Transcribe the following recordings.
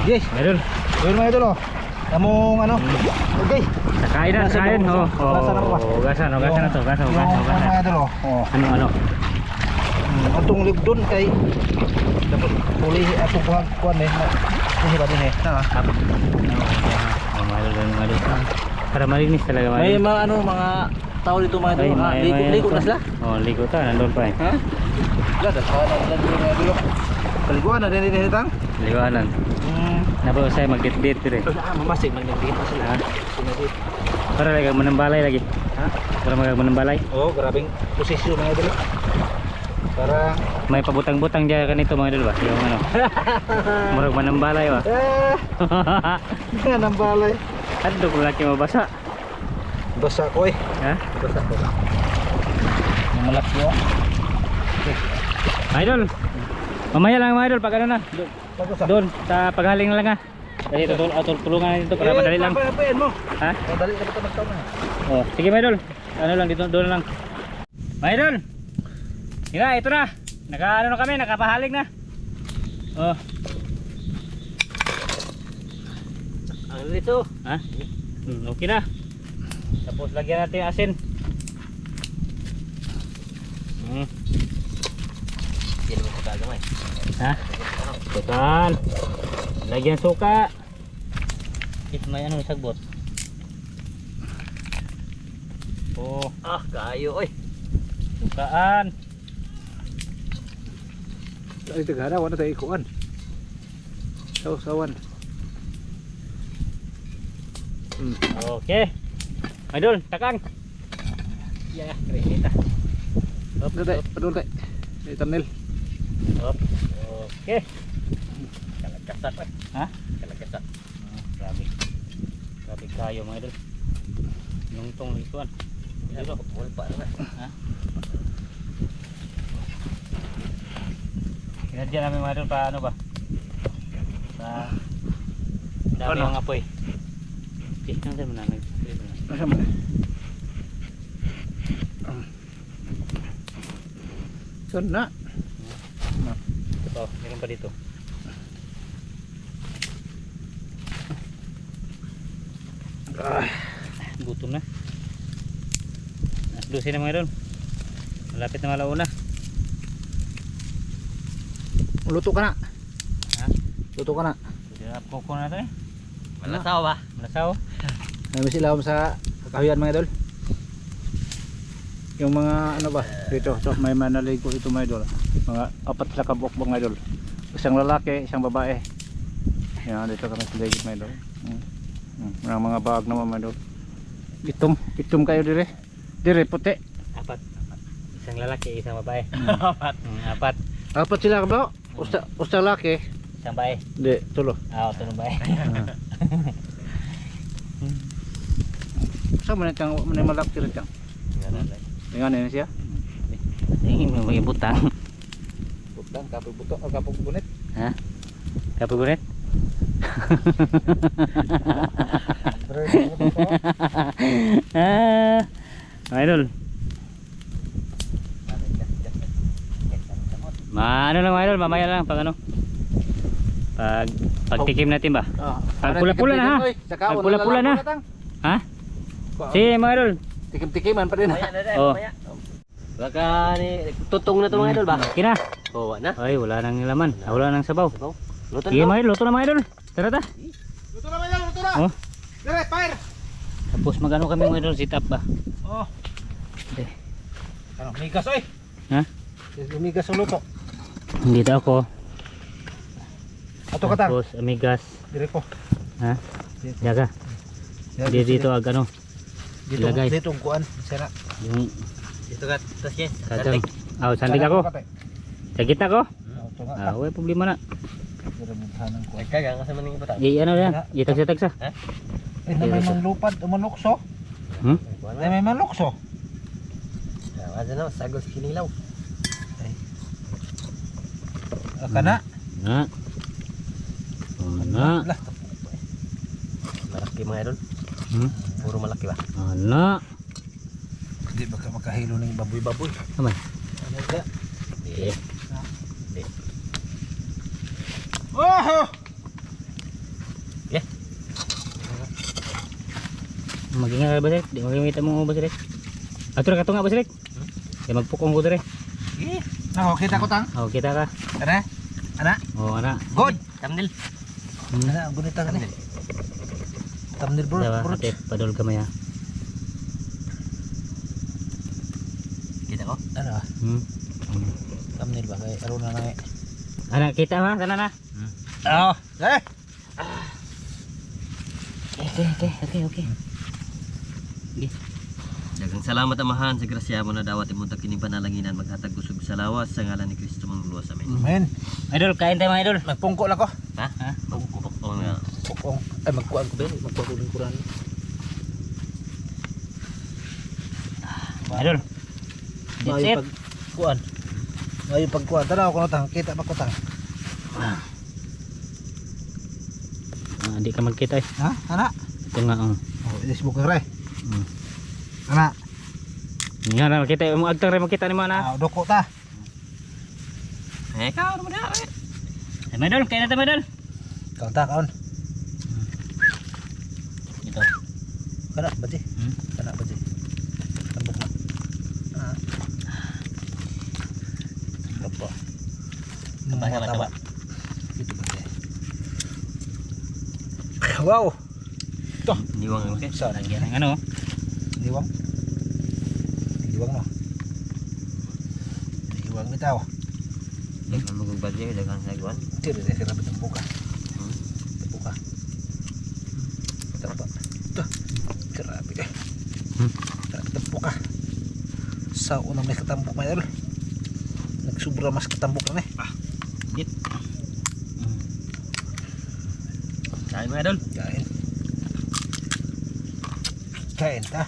Yes. Idol. Yun mga idol oh. Among ano? Okay. Kain na, kain. Oh, gasan na to, gasan. Mga idol oh. Ano? Atong ligdon kay dapat puli atong kuan eh. Kasi ba din eh. Mga idol. Para malinis talaga. May mga ano mga tao dito mga idol. Ligo na sila. Oh, ligo ta, nandun pa eh. Ha? Wala lang mga idol. Paliguan na din hitang. Liwanan. Napa saya mag-date dire. Mamasig mag-date sila. Para lagi menambalay lagi. Ha? Para menambalay. Oh, grabing posisyon mga idol. Para may pabutang-butang diyan kanito mga idol ba? Yung ano. Murag manambalay ba? Manambalay. Adto ko laki mabasa. Basa ko eh. Ha? Basa ko. Malaki oh. Idol. Mamaya lang mga idol pag ano na. Doon sa paghaling na lang ha. Kasi tulungan natin ito para madali lang. Papayan mo. Ha? Madali na ito magtaon na. Oh, sige mga idol. Ano lang dito doon lang. Mga idol. Ito na. Naka-ano na kami, nakapahaling na. Oh. Ang dito. Ha? Okay na. Tapos lagyan natin yung asin. Hindi naman suka gamay. Ha? Sukaan. Lagyan suka. May ano sagbot. Oh. Kayo oy. Sukaan. Ay tagara wala tayo ikuan. Sawan. Okay. Idol, takang. Ya, kerinita. Up, padul tay. Tunnel. Up. Okay. Kalagkasat oy. Ha? Kalagkasat. Grabe. Grabe kayo mga idol. Yung tong ikuan. Dito, Wala pa na. ha? Kinadyan namin mga idol pa ano ba? Sa dami Ano? yung apoy. Okay, nandun mo na. Asa man? Sana. Ito, meron pa dito. Gutom na. Lusin na mga idol. Malapit na malauna. Luto ka na. Ha? Luto ka na. Kuko na ito eh. Malasaw ba? Malasaw. May sila sa kahuyan mga idol. Yung mga ano ba dito, so may manaligo ito mga idol. Mga 4 sila kabok mga idol. Isang lalaki, isang babae. Yan dito kami sa legit mga idol. Mga bag naman mga idol. Itom kayo dire. Dire puti. 4. Isang lalaki, isang babae. 4. 4 sila ba? Usa lalaki. Isang babae. Di, tulo. Tulong babae. Sa man kang malaki rin kang. Dengan ini siya. Ingin mo may butang. Butang kapag buto o kapag bunit. Ha? Kapag gunit? Idol. Ano lang idol, mamaya lang pag ano. Pagtikim natin ba? Pag pula-pula na ha. Pag pula-pula na. Ha? Si mga idol. Tikim-tikiman pa rin. Oh. Baka ni tutong na to mga idol ba? Kina. Oo na. Ay, wala nang laman. Wala nang sabaw. Luto Sige na. mga idol, luto na mga idol. Tara ta. Luto na ba yan? Luto na. Oh. Dire, fire. Tapos magano kami mga idol, sit up ba? Oh. Okay. Ano, migas oy. Ha? Migas ang luto. Dito ako. Ato ka tar. Tapos amigas. Dire po. Ha? Jaga. Dito ag ano. Ilagay. Dito kuan. Sira. Yung Dito ka tas yes. kacang. Sandig ako. Sa gitna ko. Wala problema na. Nagkaga kasi maning iba ta. Ano yan? Itagsa-tagsa. Eh, na may manlupad o manlukso. Na may manlukso. Ada na sagol sa kinilaw. Kana. Na. Na. Malaki mga idol. Puro malaki ba? Na. Hindi baka makahilo ng baboy-baboy. Naman. Ano ka? Eh. Oh! Mag-ingat ba, Sir? Di makikita mo ba, Sir? Ato na katunga ba, Sir? Kaya magpukong ko, Sir. Nako, kita ko tang. Oh, kita ka. Ana? Ana? Oh, ana. Good. Thumbnail. Ana, gunita ka ni. Thumbnail bro. Diba, Bro. ate, padol ka maya. Kita ko. Ano? Thumbnail ba kay aro na nang. Ana, kita ha? Sana na. Oh. Eh. Okay. Daghang salamat amahan sa grasya mo na dawat imong kining panalanginan maghatag kusog sa lawas sa ngalan ni Kristo mangluwas amin. Men, Idol, kain tayo mga idol. nagpungko lang ko. Ha? Pagpupok nga. Pukong. Ay magkuan ko ba? Magkuan ko ng Quran. Idol. That's it. Pagkuan. May pagkuan. Tanaw ko tang. Kita pa ko tang. Hindi ka magkita eh. Ha? Ana? Ito nga. Oh, Facebook re. Ana. Nga na makita mo agtang rin makita ni mo na. Doko ta. Ikaw ano mo na? Ay, mga idol, kain na tayo mga idol. Kaon ta kaon. Ito. Kana ba di? Kana ba di? Tambok na. Ah. Apa? Taba. Itu ba di? Wow. Niwang ang okay. Sa Lagyan ng ano. Diwang. Diwang no. Diwang bitaw. Daghang mong bagay, daghang sagwan. Tira deh sira bitang buka. Buka. Tapa. Tuh. Grabe deh. Grabe buka. Sa unang may katambok may idol. Nagsubra mas katambok na eh. Git. Kain mga idol. Kain. Kain ta.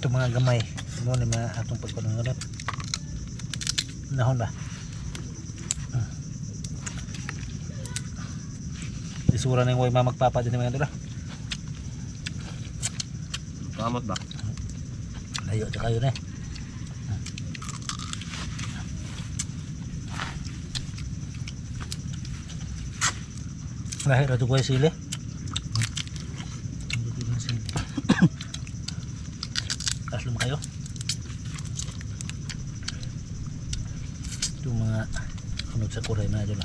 Ito mga gamay. Ano ni mga atong pagpanunod. Nahon ba? Isura na yung way mamagpapa din mga idol. Kamot ba? Layo sa kayo na eh. Lahir ito ko yung sili. Aslum kayo. Ito mga kunod sa kuray na doon.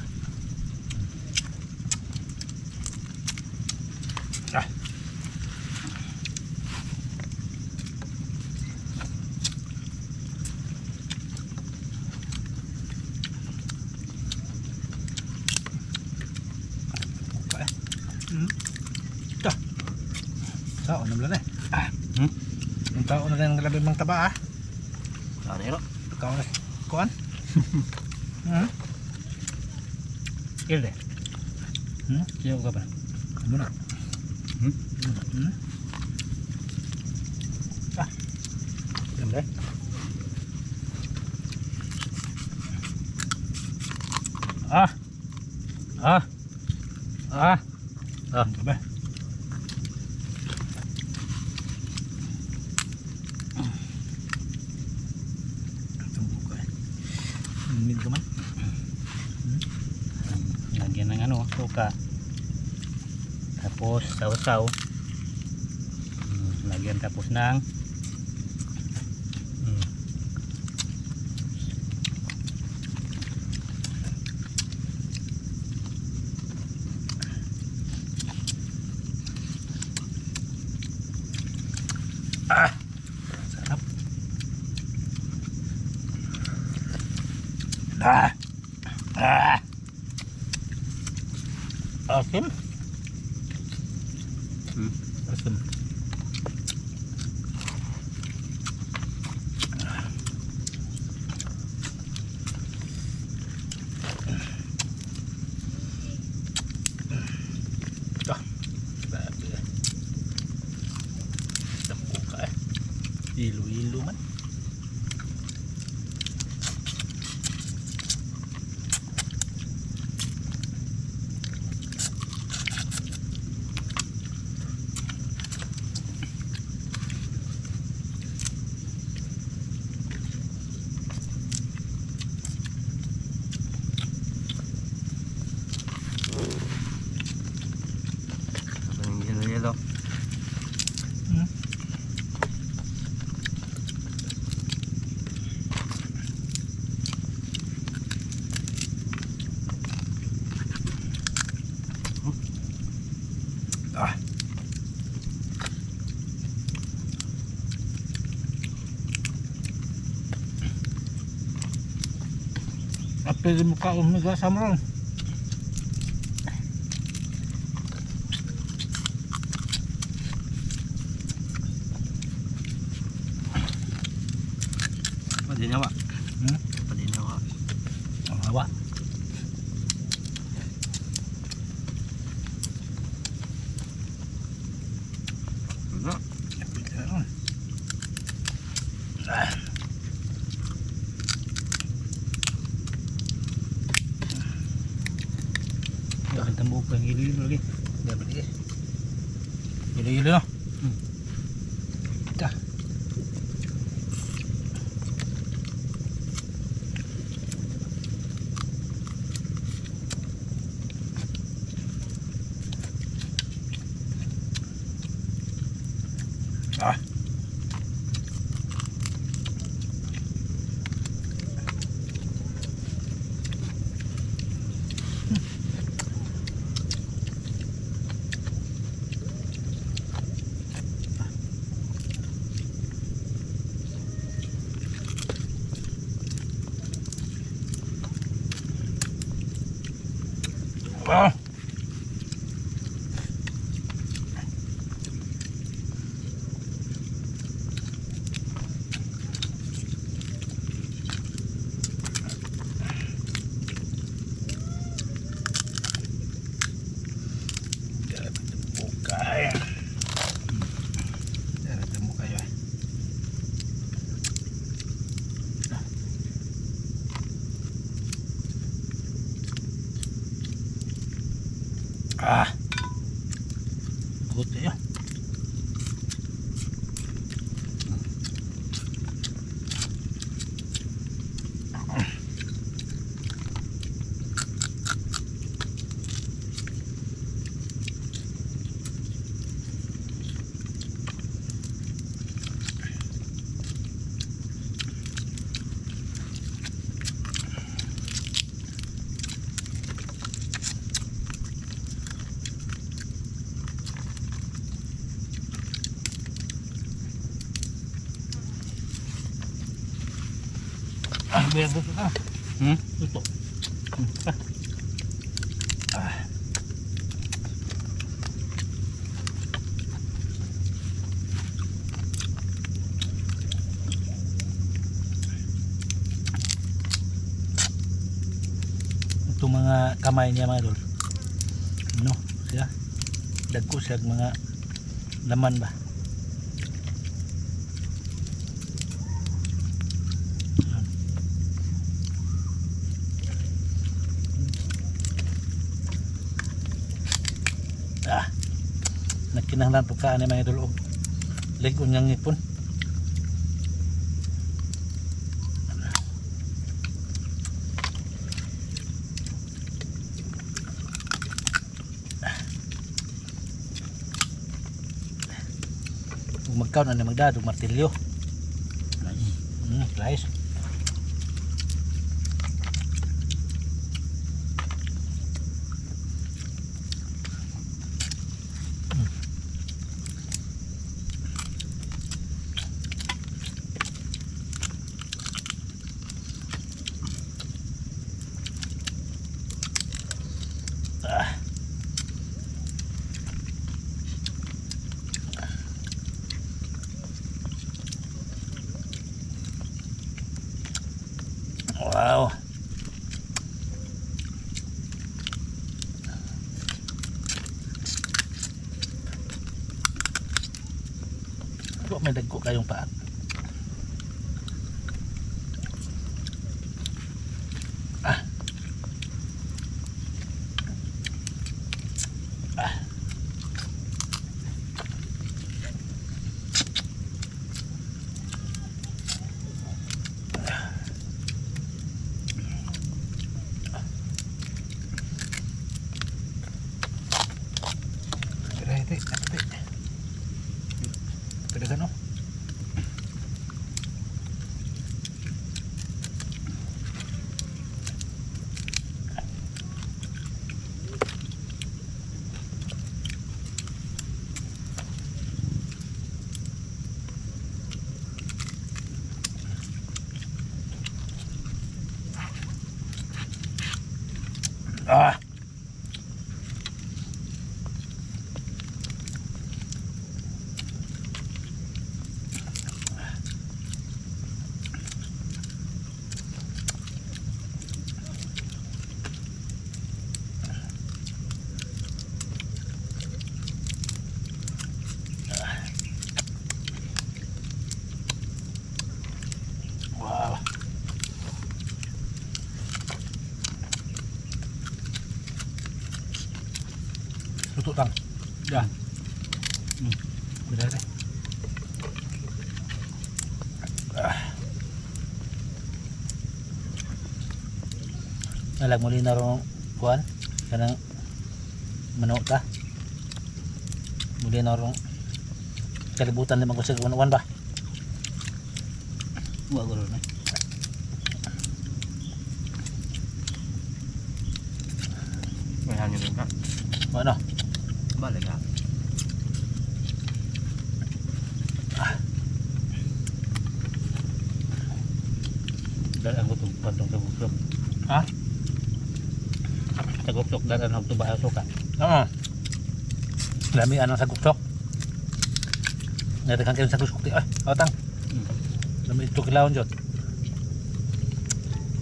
Tao na lang eh. Yung tao na lang ng labi mang taba ah. Kain ero. Tao na. Kuan? Skill deh. Siya ko pa. Ano na? Ganda eh. Ba? Min ka man. Lagyan ng ano, suka. Tapos saw-saw. Lagyan tapos ng Sarap. Asim. Asim. Ilu-ilu man. Pwede mo ka umiga sa maron. Padinawa. Hmm? Padinawa. Ang hawa. Pwede na ron. Dapat tambok pa hilo lagi. Dapat lagi. Hilo-hilo no? Dah. Ah. Ah. Bukay. Dapat temu kayo eh. Ah. Good ya. Ah, biar betul ah. Tutup. Ah. Itong mga kamay niya mga idol. Ano? Siya. Dagko siya mga laman ba? Ah, nagkinahanglan po ka ani mga idol og lig-on niyang ngipon. Kung magkaon ani magdadog martilyo. Nice. Wow. Kok may dagko kayong paat. Ah. Ah. Kedegan oh. Ah. Wow. Tutup tang. Dah. Benar deh. Nalag muli na rin kuhan. Kanang manok ta. Muli na rin kalibutan din magkusag uwan ba? Buat gulung ni. Mahal ni kan. Ano? Balik ka. Dan ang gutom pantong tagusok. Ha? Tagusok dan ang tuba suka. Oo. Lami anang sagusok. Nadakan kayo sagusok ti. Ay, otang. Lami ito kilawon jud.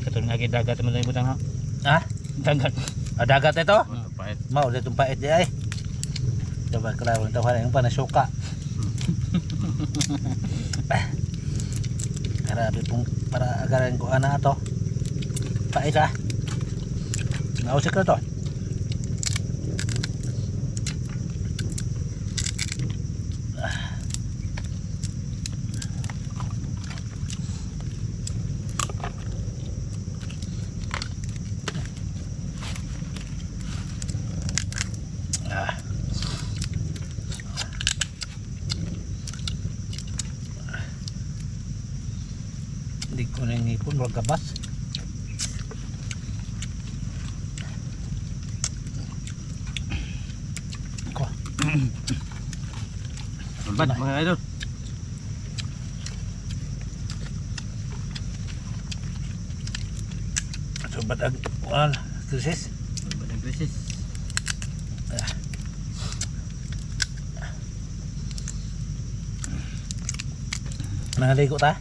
Katong lagi dagat man tayo butang ha. Ha? Dagat. Dagat ito? Pahit. Mau dia tumpait dia ay. Coba kelawon tahu hal yang panas suka. Grabe pong para agaran ko ana ato. Pait ah. Nausik na to. Hindi ko na ngipon, wag kabas. Ko. Bad mga idol. Sobat ag wala krisis. Bad ang krisis. Nangaligo ta?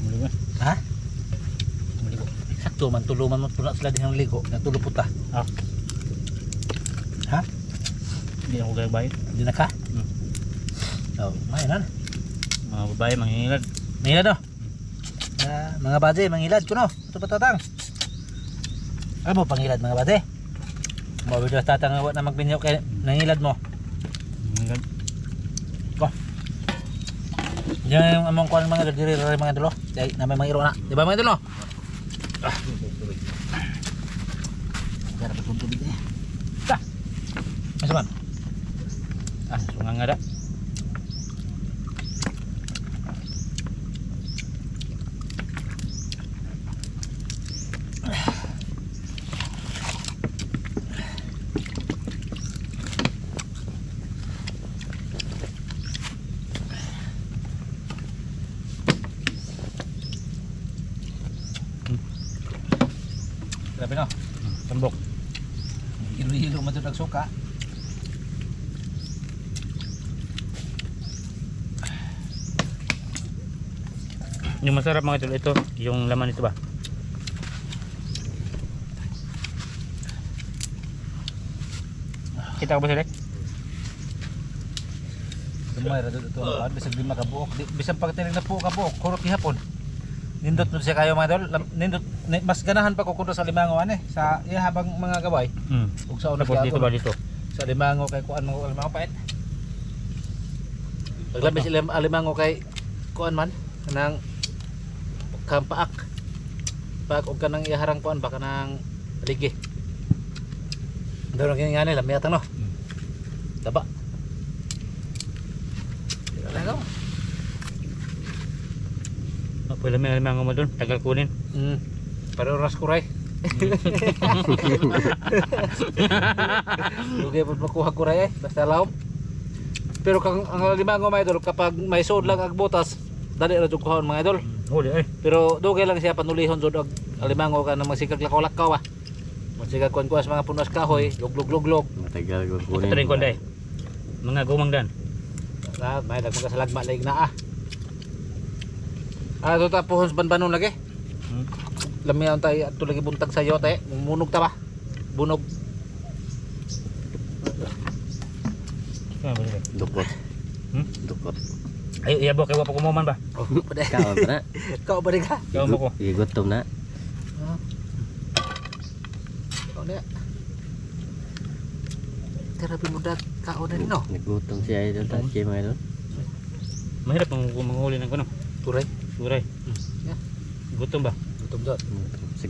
Muli ba? Ha? Muli ko. Sakto man tuluman mo tulak sila dihang ligo, natulog po ta. Ah. Ha? Hindi ako gaya bayad. Di na ka? Oh, mainan. Mga babae manghingilad. Mangilad no? Mga bade, mangilad ko no. Ito pa tatang. Ano mo pangilad mga bade? Mabidyo tatang awat na magbinyo kay nangilad mo. Manghingilad. Yan yung among kuan mga diri mga dulo. Dai na may mga iro na. Di ba mga dulo? Ah. Gara pa tubig eh. Dah. Masa man? Ah, sungang nga da. Grabe no. Sambok. Hilo-hilo man ito nagsuka. Yung masarap mga idol ito, yung laman nito ba? Kita ko ba sila? Dumay ra dito ang bisag di makabuok. Bisan pagtiling na po kabuok, kurot gihapon. Nindot mo siya kayo mga idol. Nindot mas ganahan pa ko kuno sa limango ani sa iya habang mga gabay. Ug sa una Tapos dito ba dito? sa limango kay kuan mga limango pait. Paglabi sila limango kay kuan man kanang kampaak. Pag og kanang iharang kuan ba kanang ligi. Daro kini ngani lamiyatan no. Taba. Talaga. Pwede may mga mo doon, tagal kunin. Pero oras kuray. Lugay po makuha kuray eh, basta laom. Pero kang ang limango mga idol, kapag may sod lang ag butas, dali ra jud kuhaon mga idol. Huli eh. Pero dugay lang siya panulihon jud og limango ka na magsikag lakaw-lakaw ah. Sige kuan-kuan sa mga punas kahoy, luglog-luglog. Matagal ko Ito kunin. rin konday. Mga gumangdan. May dagmang ka sa lagma laig na ah. Ito ta puhon sa banbanon lagi. Lamiyaw tayo ato lagi buntag sa yote. Munog ta ba? Bunog. Dukot. Hmm? Dukot. Ay, iyabo kay wa pa kumuman ba? Oh, pade. Kaon pa na. Kau ba ka? Ikaw mo ko. Igutom na. Kau na. Grabe mo dag kao na no. Nagutom si Idol Tatke mga idol. Mahirap manghuli ng kuno. Turay. Suray. Yeah. Gutom ba? Gutom dot.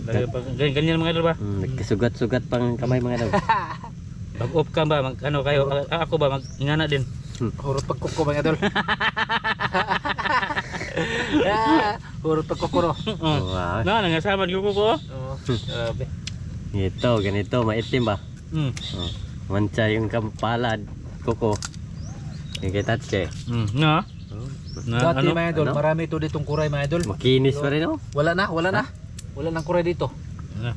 Lagi pa ganyan mga idol ba? Nagkasugat-sugat pang kamay mga idol. Mag-off ka ba? Mag ano kayo? Ako ba mag-ingana din? Hurot pagkuko mga idol. Hurot pagkuko no. Wow. Na, nangasama ko ko. Oh, grabe. Ito, ganito, maitim ba? Hmm. Oh. Mancha yung kampalad, kuko. Yung kay Tatke. Na. Na Dati ano? mga idol, Ano? marami ito ditong kuray mga idol. Makinis pa rin oh. Wala na. Wala nang kuray dito.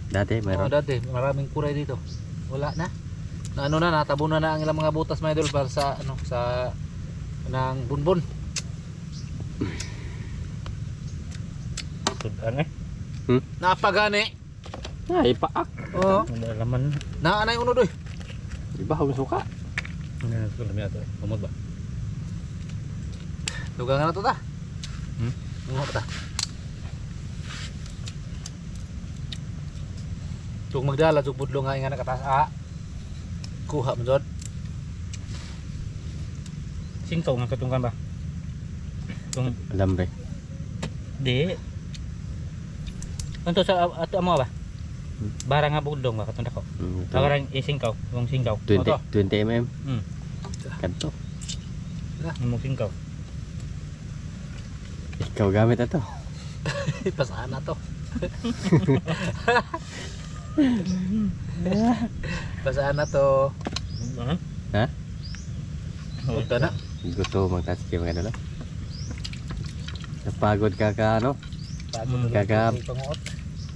Dati Oo, mayroon. dati maraming kuray dito. Wala na. Na ano na, natabunan na ang ilang mga butas mga idol para sa ano sa ng bunbon. Sudan eh. Napagani. Ay, paak. Oo. Wala laman. Naanay uno doy. Di ba akong suka? Ano ito na ito? Umod ba? Dugangan na to ta. Hmm? Ngok ta. Tung magdala jug budlo nga nga nakatas a. Kuha mo jud. Singkaw nga katungkan ba? Tung Alam ba? di. Unto sa ato amo ba? Bara nga budong ba katong dako. Tawarang isingkaw, yung singkaw. 20 mm. Hmm. Kanto. Yung singkaw. Ikaw gamit ito. Pasaan na to. Pasaan na to. Ano? Ha? Punta na. Gusto mang Tatke mga idol. Napagod ka ka ano? Kaka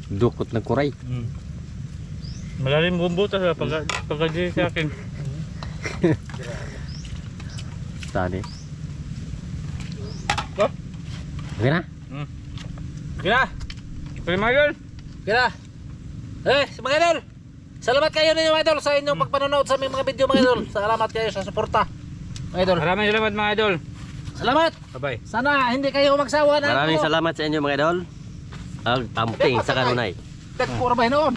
dukot ng kuray. Malalim bumbutas ba pagka sa akin. Tani. Stop. Okay na? Kira. Pero mga idol. Kira. Mga idol. Salamat kayo ninyo mga idol sa inyong pagpanonood sa aming mga video mga idol. Salamat kayo sa suporta. Mga idol. Maraming salamat mga idol. Salamat. Bye-bye. Sana hindi kayo magsawa na. Maraming salamat sa inyo mga idol. Ang tamping sa kanunay. Tagpura ba noon?